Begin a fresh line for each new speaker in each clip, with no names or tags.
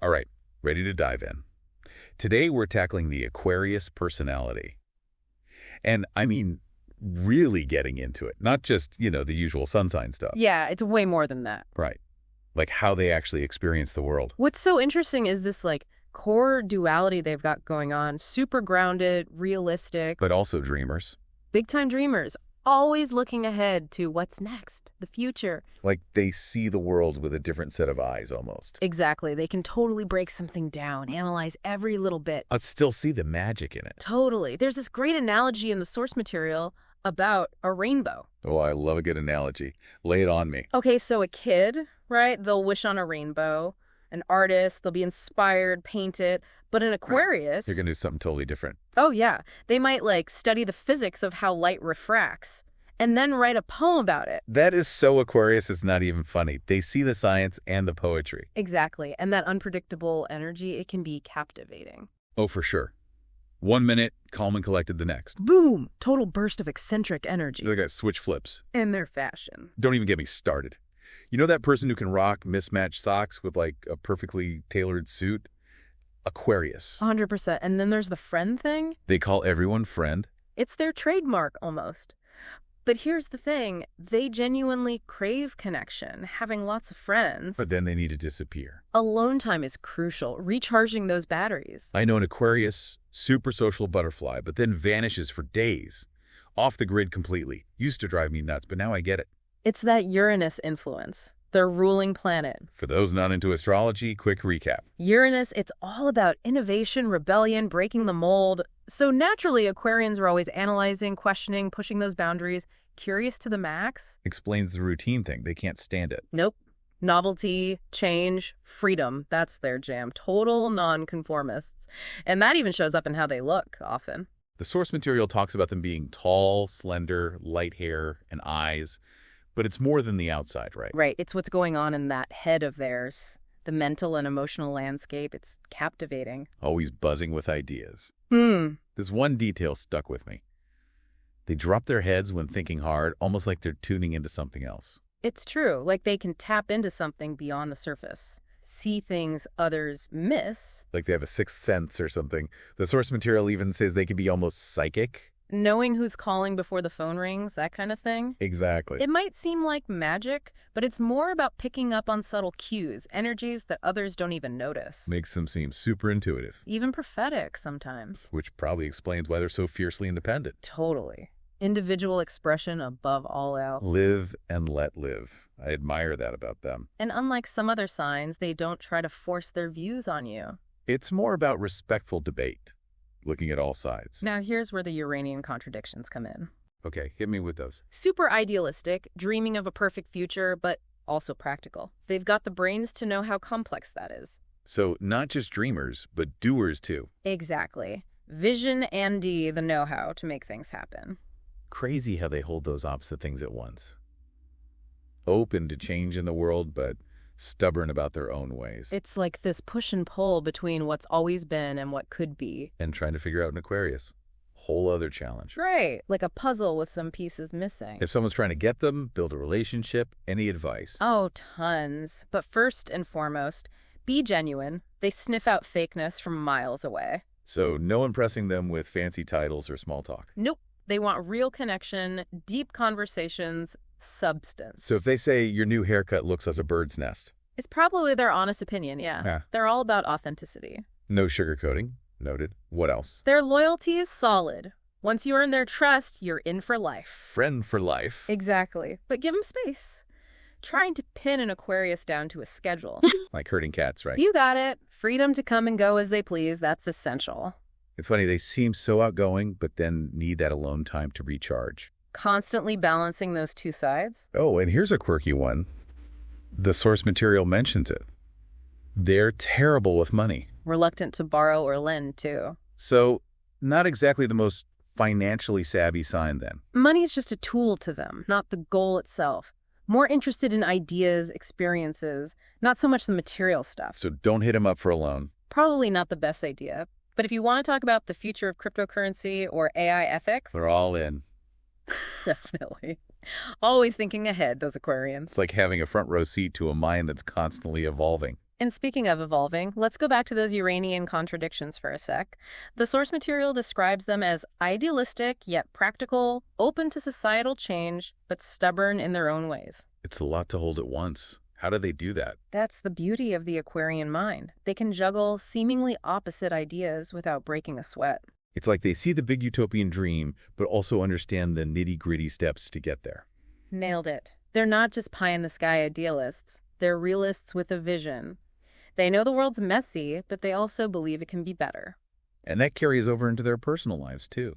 All right, ready to dive in. Today we're tackling the Aquarius personality. And I mean, really getting into it, not just, the usual sun sign stuff.
Yeah, it's way more than that.
Right. Like how they actually experience the world.
What's so interesting is this, core duality they've got going on. Super grounded, realistic.
But also dreamers.
Big-time dreamers. Always looking ahead to what's next, the future.
Like they see the world with a different set of eyes almost.
Exactly. They can totally break something down, analyze every little bit.
I'd still see the magic in it.
Totally. There's this great analogy in the source material about a rainbow.
Oh, I love a good analogy. Lay it on me.
Okay, so a kid, right? They'll wish on a rainbow. An artist, they'll be inspired, paint it. But an Aquarius...
You're going to do something totally different.
Oh, yeah. They might, study the physics of how light refracts and then write a poem about it.
That is so Aquarius, it's not even funny. They see the science and the poetry.
Exactly. And that unpredictable energy, it can be captivating.
Oh, for sure. 1 minute, calm and collected the next.
Boom! Total burst of eccentric energy.
They got switch flips.
In their fashion.
Don't even get me started. You know that person who can rock mismatched socks with, a perfectly tailored suit? Aquarius.
100%. And then there's the friend thing.
They call everyone friend.
It's their trademark, almost. But here's the thing. They genuinely crave connection, having lots of friends.
But then they need to disappear.
Alone time is crucial, recharging those batteries.
I know an Aquarius, super social butterfly, but then vanishes for days. Off the grid completely. Used to drive me nuts, but now I get it.
It's that Uranus influence, their ruling planet.
For those not into astrology, quick recap.
Uranus, it's all about innovation, rebellion, breaking the mold. So naturally, Aquarians are always analyzing, questioning, pushing those boundaries, curious to the max.
Explains the routine thing. They can't stand it.
Nope. Novelty, change, freedom, that's their jam. Total nonconformists. And that even shows up in how they look, often.
The source material talks about them being tall, slender, light hair, and eyes. But it's more than the outside, right?
Right. It's what's going on in that head of theirs. The mental and emotional landscape. It's captivating.
Always buzzing with ideas.
This
one detail stuck with me. They drop their heads when thinking hard, almost like they're tuning into something else.
It's true. Like they can tap into something beyond the surface. See things others miss.
Like they have a sixth sense or something. The source material even says they can be almost psychic.
Knowing who's calling before the phone rings, that kind of thing.
Exactly.
It might seem like magic, but it's more about picking up on subtle cues, energies that others don't even notice.
Makes them seem super intuitive.
Even prophetic sometimes.
Which probably explains why they're so fiercely independent.
Totally. Individual expression above all else.
Live and let live. I admire that about them.
And unlike some other signs, they don't try to force their views on you.
It's more about respectful debate. Looking at all sides.
Now here's where the Uranian contradictions come in.
Okay, hit me with those.
Super idealistic, dreaming of a perfect future, but also practical. They've got the brains to know how complex that is.
So not just dreamers, but doers too.
Exactly. Vision and the know-how to make things happen.
Crazy how they hold those opposite things at once. Open to change in the world, but stubborn about their own ways.
It's like this push and pull between what's always been and what could be.
And trying to figure out an Aquarius. Whole other challenge.
Right, like a puzzle with some pieces missing.
If someone's trying to get them, build a relationship, any advice?
Oh, tons. But first and foremost, be genuine. They sniff out fakeness from miles away.
So no impressing them with fancy titles or small talk?
Nope. They want real connection, deep conversations, substance.
So if they say your new haircut looks like a bird's nest?
It's probably their honest opinion, yeah. They're all about authenticity.
No sugarcoating. Noted. What else?
Their loyalty is solid. Once you earn their trust, you're in for life.
Friend for life.
Exactly. But give them space. Trying to pin an Aquarius down to a schedule.
Like herding cats, right?
You got it. Freedom to come and go as they please. That's essential.
It's funny, they seem so outgoing, but then need that alone time to recharge.
Constantly balancing those two sides.
Oh, and here's a quirky one. The source material mentions it. They're terrible with money.
Reluctant to borrow or lend, too.
So, not exactly the most financially savvy sign, then.
Money's just a tool to them, not the goal itself. More interested in ideas, experiences, not so much the material stuff.
So don't hit them up for a loan.
Probably not the best idea. But if you want to talk about the future of cryptocurrency or AI ethics...
They're all in.
Definitely. Always thinking ahead, those Aquarians.
It's like having a front row seat to a mind that's constantly evolving.
And speaking of evolving, let's go back to those Uranian contradictions for a sec. The source material describes them as idealistic yet practical, open to societal change, but stubborn in their own ways.
It's a lot to hold at once. How do they do that?
That's the beauty of the Aquarian mind. They can juggle seemingly opposite ideas without breaking a sweat.
It's like they see the big utopian dream, but also understand the nitty-gritty steps to get there.
Nailed it. They're not just pie-in-the-sky idealists. They're realists with a vision. They know the world's messy, but they also believe it can be better.
And that carries over into their personal lives, too.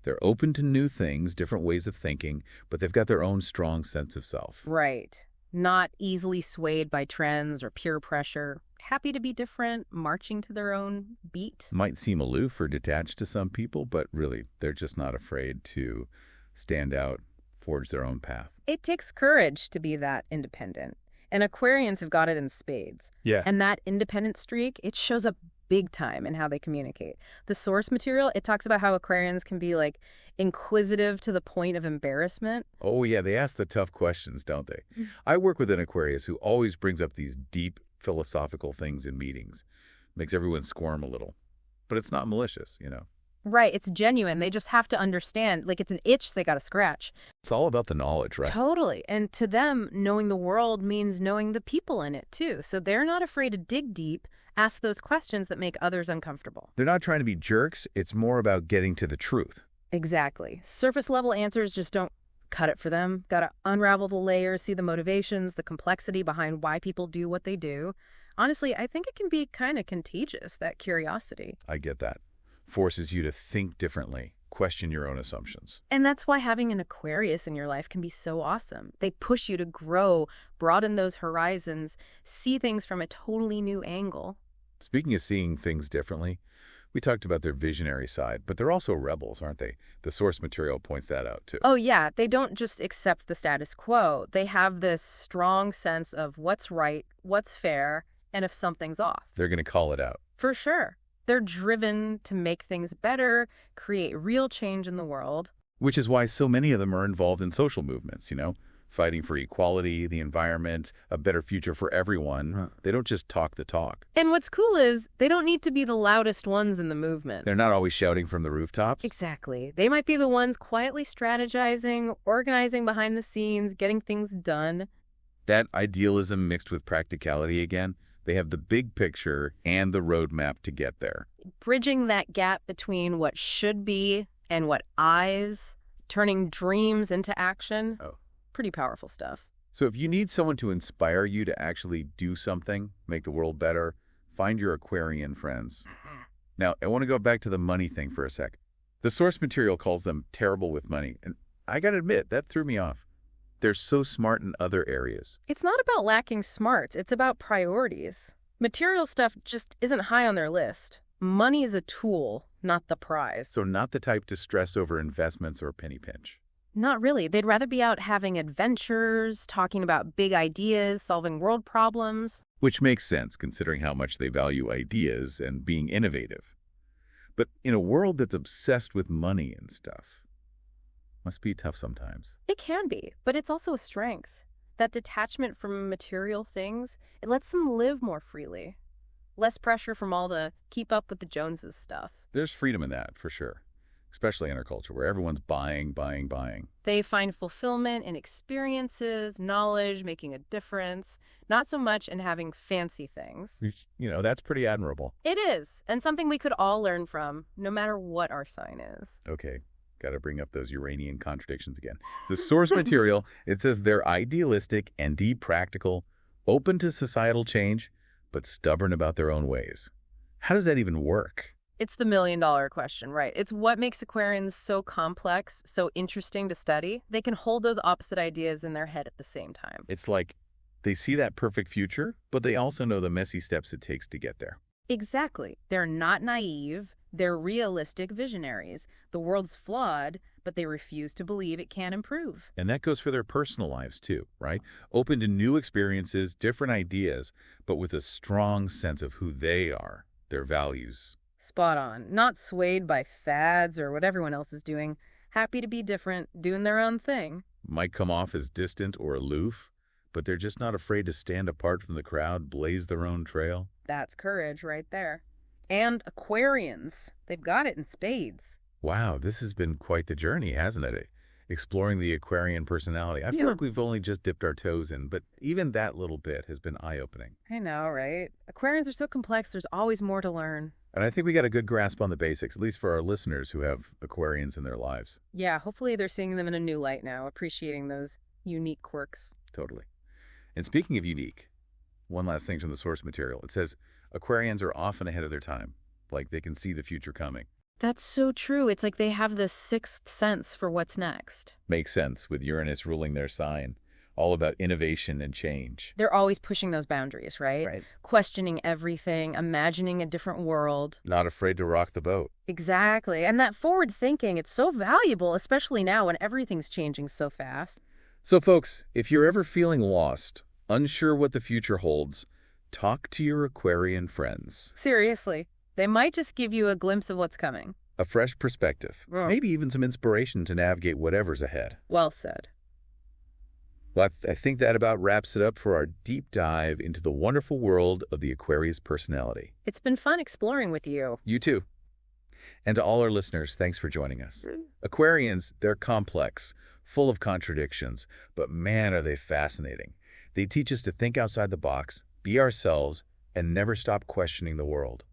They're open to new things, different ways of thinking, but they've got their own strong sense of self.
Right. Not easily swayed by trends or peer pressure. Happy to be different, marching to their own beat.
Might seem aloof or detached to some people, but really, they're just not afraid to stand out, forge their own path.
It takes courage to be that independent. And Aquarians have got it in spades.
Yeah.
And that independent streak, it shows up big time in how they communicate. The source material, it talks about how Aquarians can be like inquisitive to the point of embarrassment.
Oh, yeah, they ask the tough questions, don't they? I work with an Aquarius who always brings up these deep philosophical things in meetings. Makes everyone squirm a little. But it's not malicious, you know.
Right, it's genuine. They just have to understand. Like, it's an itch they got to scratch.
It's all about the knowledge, right?
Totally. And to them, knowing the world means knowing the people in it, too. So they're not afraid to dig deep, ask those questions that make others uncomfortable.
They're not trying to be jerks. It's more about getting to the truth.
Exactly. Surface-level answers just don't cut it for them. Got to unravel the layers, see the motivations, the complexity behind why people do what they do. Honestly, I think it can be kind of contagious, that curiosity.
I get that. Forces you to think differently, question your own assumptions.
And that's why having an Aquarius in your life can be so awesome. They push you to grow, broaden those horizons, see things from a totally new angle.
Speaking of seeing things differently, we talked about their visionary side, but they're also rebels, aren't they? The source material points that out, too.
Oh, yeah. They don't just accept the status quo. They have this strong sense of what's right, what's fair, and if something's off.
They're going to call it out.
For sure. They're driven to make things better, create real change in the world.
Which is why so many of them are involved in social movements, you know, fighting for equality, the environment, a better future for everyone. They don't just talk the talk.
And what's cool is they don't need to be the loudest ones in the movement.
They're not always shouting from the rooftops.
Exactly. They might be the ones quietly strategizing, organizing behind the scenes, getting things done.
That idealism mixed with practicality again. They have the big picture and the roadmap to get there.
Bridging that gap between what should be and what is, turning dreams into action.
Oh.
Pretty powerful stuff.
So if you need someone to inspire you to actually do something, make the world better, find your Aquarian friends. Now, I want to go back to the money thing for a sec. The source material calls them terrible with money, and I got to admit, that threw me off. They're so smart in other areas.
It's not about lacking smarts. It's about priorities. Material stuff just isn't high on their list. Money is a tool, not the prize.
So not the type to stress over investments or penny pinch.
Not really. They'd rather be out having adventures, talking about big ideas, solving world problems.
Which makes sense considering how much they value ideas and being innovative. But in a world that's obsessed with money and stuff, must be tough sometimes.
It can be, but it's also a strength. That detachment from material things, it lets them live more freely. Less pressure from all the keep up with the Joneses stuff.
There's freedom in that, for sure. Especially in our culture, where everyone's buying.
They find fulfillment in experiences, knowledge, making a difference, not so much in having fancy things.
You know, that's pretty admirable.
It is, and something we could all learn from, no matter what our sign is.
Okay, got to bring up those Uranian contradictions again. The source material, it says they're idealistic and deep practical, open to societal change, but stubborn about their own ways. How does that even work?
It's the million-dollar question, right? It's what makes Aquarians so complex, so interesting to study. They can hold those opposite ideas in their head at the same time.
It's like they see that perfect future, but they also know the messy steps it takes to get there.
Exactly. They're not naive. They're realistic visionaries. The world's flawed, but they refuse to believe it can improve.
And that goes for their personal lives too, right? Open to new experiences, different ideas, but with a strong sense of who they are, their values.
Spot on. Not swayed by fads or what everyone else is doing. Happy to be different, doing their own thing.
Might come off as distant or aloof, but they're just not afraid to stand apart from the crowd, blaze their own trail.
That's courage right there. And Aquarians, they've got it in spades.
Wow, this has been quite the journey, hasn't it? Exploring the Aquarian personality. I feel like we've only just dipped our toes in, but even that little bit has been eye-opening.
I know, right? Aquarians are so complex, there's always more to learn.
And I think we got a good grasp on the basics, at least for our listeners who have Aquarians in their lives.
Yeah, hopefully they're seeing them in a new light now, appreciating those unique quirks.
Totally. And speaking of unique, one last thing from the source material. It says Aquarians are often ahead of their time, like they can see the future coming.
That's so true. It's like they have this sixth sense for what's next.
Makes sense with Uranus ruling their sign. All about innovation and change.
They're always pushing those boundaries, right?
Right.
Questioning everything, imagining a different world.
Not afraid to rock the boat.
Exactly. And that forward thinking, it's so valuable, especially now when everything's changing so fast.
So folks, if you're ever feeling lost, unsure what the future holds, talk to your Aquarian friends.
Seriously, they might just give you a glimpse of what's coming.
A fresh perspective. Maybe even some inspiration to navigate whatever's ahead.
Well said.
Well, I think that about wraps it up for our deep dive into the wonderful world of the Aquarius personality.
It's been fun exploring with you.
You too. And to all our listeners, thanks for joining us. Aquarians, they're complex, full of contradictions, but man, are they fascinating. They teach us to think outside the box, be ourselves, and never stop questioning the world.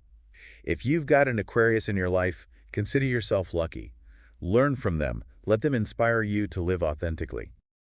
If you've got an Aquarius in your life, consider yourself lucky. Learn from them. Let them inspire you to live authentically.